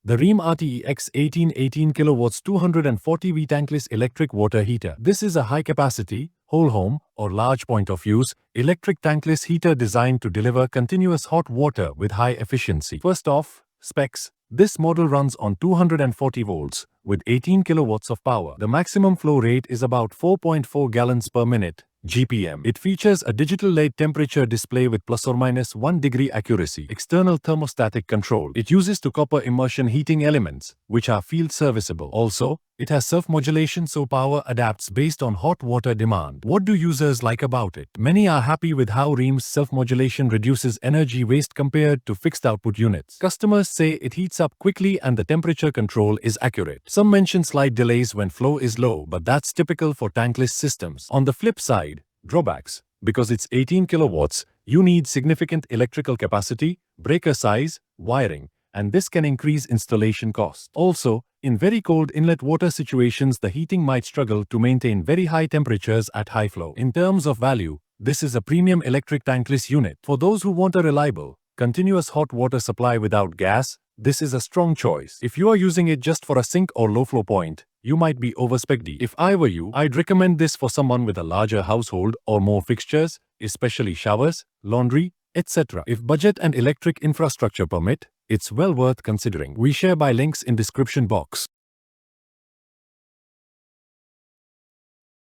The Rheem RTEX 18 kilowatts 240V tankless electric water heater. This is a high-capacity, whole home, or large point-of-use electric tankless heater designed to deliver continuous hot water with high efficiency. First off, specs. This model runs on 240 volts with 18 kilowatts of power. The maximum flow rate is about 4.4 gallons per minute. GPM. It features a digital LED temperature display with plus or minus 1 degree accuracy. External thermostatic control. It uses two copper immersion heating elements, which are field serviceable. Also, it has self-modulation so power adapts based on hot water demand. What do users like about it? Many are happy with how Rheem's self-modulation reduces energy waste compared to fixed output units. Customers say it heats up quickly and the temperature control is accurate. Some mention slight delays when flow is low, but that's typical for tankless systems. On the flip side, drawbacks. Because it's 18 kilowatts, you need significant electrical capacity, breaker size, wiring, and this can increase installation costs. Also, in very cold inlet water situations, the heating might struggle to maintain very high temperatures at high flow. In terms of value, this is a premium electric tankless unit. For those who want a reliable, continuous hot water supply without gas, this is a strong choice. If you are using it just for a sink or low flow point, you might be overspec'd. If I were you, I'd recommend this for someone with a larger household or more fixtures, especially showers, laundry, etc. If budget and electric infrastructure permit, it's well worth considering. We share by links in description box.